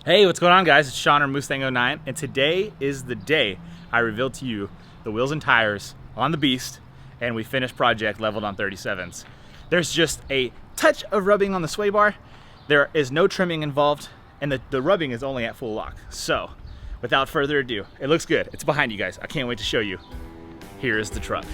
Hey, what's going on, guys? It's Sean or Mustang09, and today is the day I revealed to you the wheels and tires on the Beast, and we finished project leveled on 37's. There's just a touch of rubbing on the sway bar. There is no trimming involved, and the rubbing is only at full lock. So, without further ado, it looks good. It's behind you guys. I can't wait to show you. Here is the truck.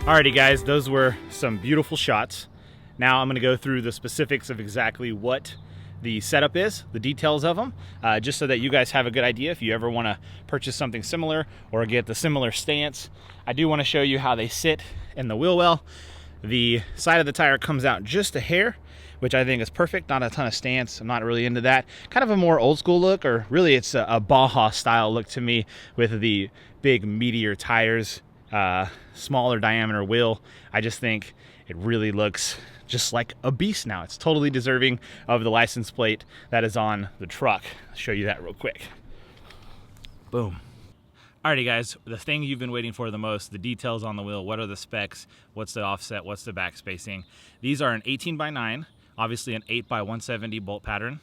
Alrighty guys, those were some beautiful shots. Now I'm going to go through the specifics of exactly what the setup is, the details of them, just so that you guys have a good idea if you ever want to purchase something similar or get the similar stance. I do want to show you how they sit in the wheel well. The side of the tire comes out just a hair, which I think is perfect, not a ton of stance. I'm not really into that. Kind of a more old school look, or really it's a Baja style look to me with the big meteor tires. Smaller diameter wheel. I just think it really looks just like a beast now. It's totally deserving of the license plate that is on the truck. I'll show you that real quick. Boom. Alrighty guys, the thing you've been waiting for the most, the details on the wheel. What are the specs? What's the offset? What's the back spacing? These are an 18x9, obviously an 8x170 bolt pattern.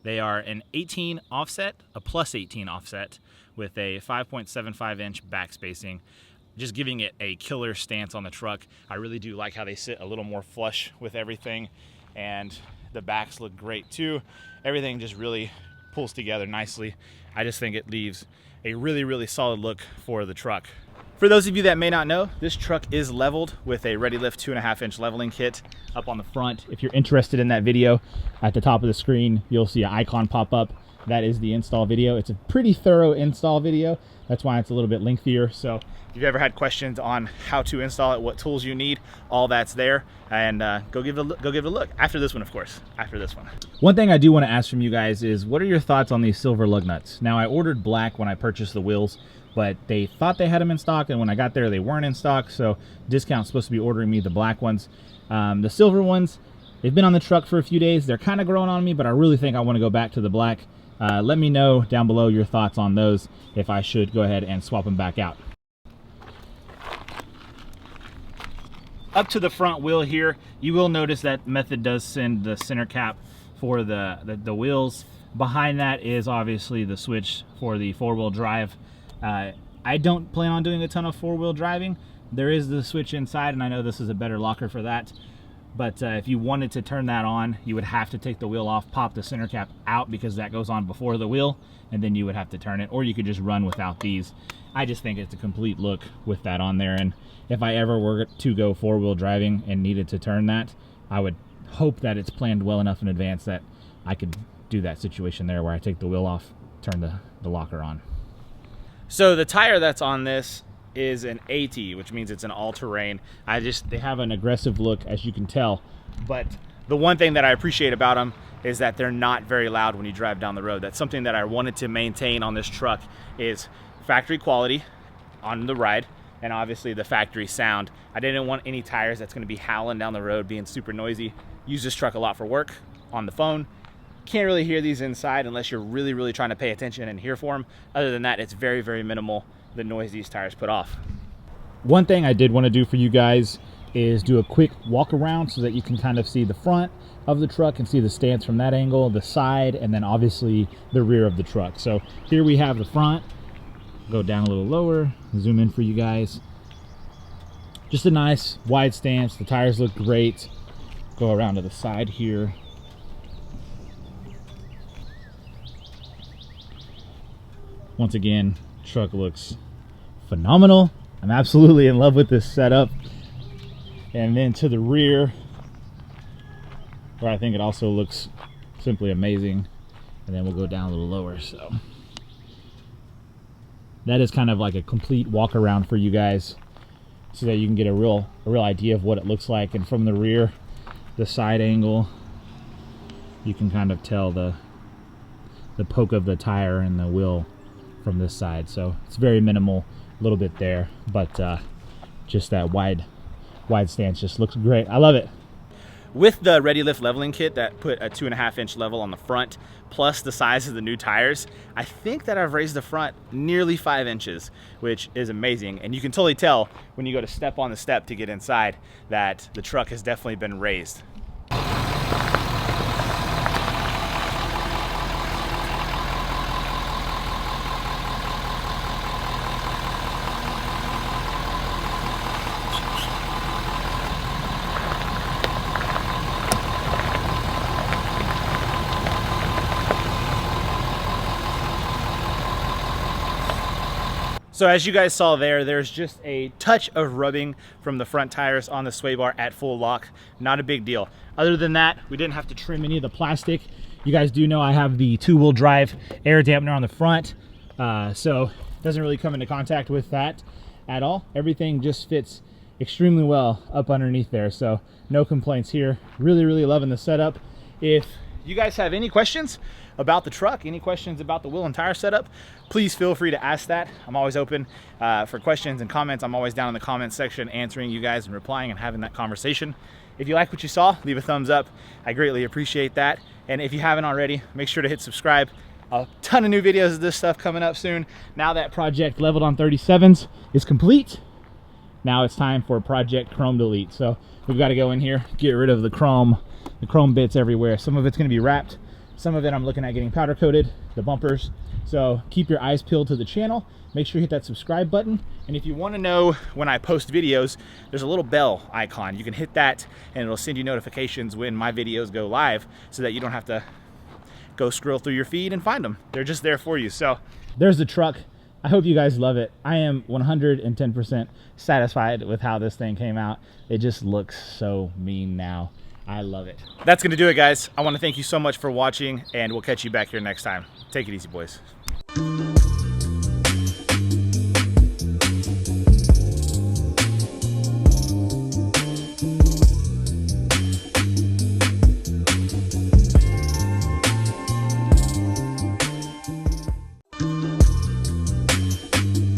They are an 18 offset, a plus 18 offset with a 5.75 inch back spacing, just giving it a killer stance on the truck. I really do like how they sit a little more flush with everything, and the backs look great too. Everything just really pulls together nicely. I just think it leaves a really solid look for the truck. For those of you that may not know, this truck is leveled with a ReadyLift 2.5 inch leveling kit up on the front. If you're interested in that video, at the top of the screen you'll see an icon pop up. That is the install video. It's a pretty thorough install video. That's why it's a little bit lengthier. So if you've ever had questions on how to install it, what tools you need, all that's there. And go give it a look. After this one, of course. After this one. One thing I do want to ask from you guys is, what are your thoughts on these Silver Lug Nuts? Now, I ordered black when I purchased the wheels, but they thought they had them in stock, and when I got there, they weren't in stock. So Discount's supposed to be ordering me the black ones. The silver ones, they've been on the truck for a few days. They're kind of growing on me, but I really think I want to go back to the black. Let me know down below your thoughts on those, if I should go ahead and swap them back out. Up to the front wheel here, you will notice that Method does send the center cap for the wheels. Behind that is obviously the switch for the four-wheel drive. I don't plan on doing a ton of four-wheel driving. There is the switch inside, and I know this is a better locker for that. But if you wanted to turn that on, you would have to take the wheel off, pop the center cap out, because that goes on before the wheel, and then you would have to turn it, or you could just run without these. I just think it's a complete look with that on there, and if I ever were to go four-wheel driving and needed to turn that, I would hope that it's planned well enough in advance that I could do that situation there where I take the wheel off, turn the locker on. So the tire that's on this is an AT, which means it's an all-terrain. They have an aggressive look, as you can tell, but the one thing that I appreciate about them is that they're not very loud when you drive down the road. That's something that I wanted to maintain on this truck, is factory quality on the ride, and obviously the factory sound. I didn't want any tires that's going to be howling down the road, being super noisy. Use this truck a lot for work, on the phone. Can't really hear these inside unless you're really trying to pay attention and hear for them. Other than that, it's very minimal, the noise these tires put off. One thing I did want to do for you guys is do a quick walk around so that you can kind of see the front of the truck and see the stance from that angle, the side, and then obviously the rear of the truck. So here we have the front. Go down a little lower, zoom in for you guys. Just a nice wide stance. The tires look great. Go around to the side here. Once again, truck looks phenomenal. I'm absolutely in love with this setup. And then to the rear, where I think it also looks simply amazing. And then we'll go down a little lower. So that is kind of like a complete walk around for you guys so that you can get a real idea of what it looks like. And from the rear, the side angle, you can kind of tell the poke of the tire and the wheel from this side. So it's very minimal, a little bit there, but just that wide stance just looks great. I love it. With the Ready Lift leveling kit that put a 2.5-inch level on the front, plus the size of the new tires, I think that I've raised the front nearly 5 inches, which is amazing. And you can totally tell when you go to step on the step to get inside that the truck has definitely been raised. So as you guys saw there, there's just a touch of rubbing from the front tires on the sway bar at full lock. Not a big deal. Other than that, we didn't have to trim any of the plastic. You guys do know I have the 2-wheel drive air dampener on the front, so it doesn't really come into contact with that at all. Everything just fits extremely well up underneath there, so no complaints here. Really loving the setup. If you guys have any questions about the truck, any questions about the wheel and tire setup, please feel free to ask that. I'm always open for questions and comments. I'm always down in the comments section answering you guys and replying and having that conversation. If you like what you saw, leave a thumbs up. I greatly appreciate that. And if you haven't already, make sure to hit subscribe. A ton of new videos of this stuff coming up soon. Now that project leveled on 37's is complete, now it's time for Project Chrome Delete. So we've got to go in here, get rid of the chrome bits everywhere. Some of it's going to be wrapped. Some of it I'm looking at getting powder coated, the bumpers. So keep your eyes peeled to the channel. Make sure you hit that subscribe button. And if you want to know when I post videos, there's a little bell icon. You can hit that and it'll send you notifications when my videos go live so that you don't have to go scroll through your feed and find them. They're just there for you. So there's the truck. I hope you guys love it. I am 110% satisfied with how this thing came out. It just looks so mean now. I love it. That's gonna do it, guys. I want to thank you so much for watching, and we'll catch you back here next time. Take it easy, boys.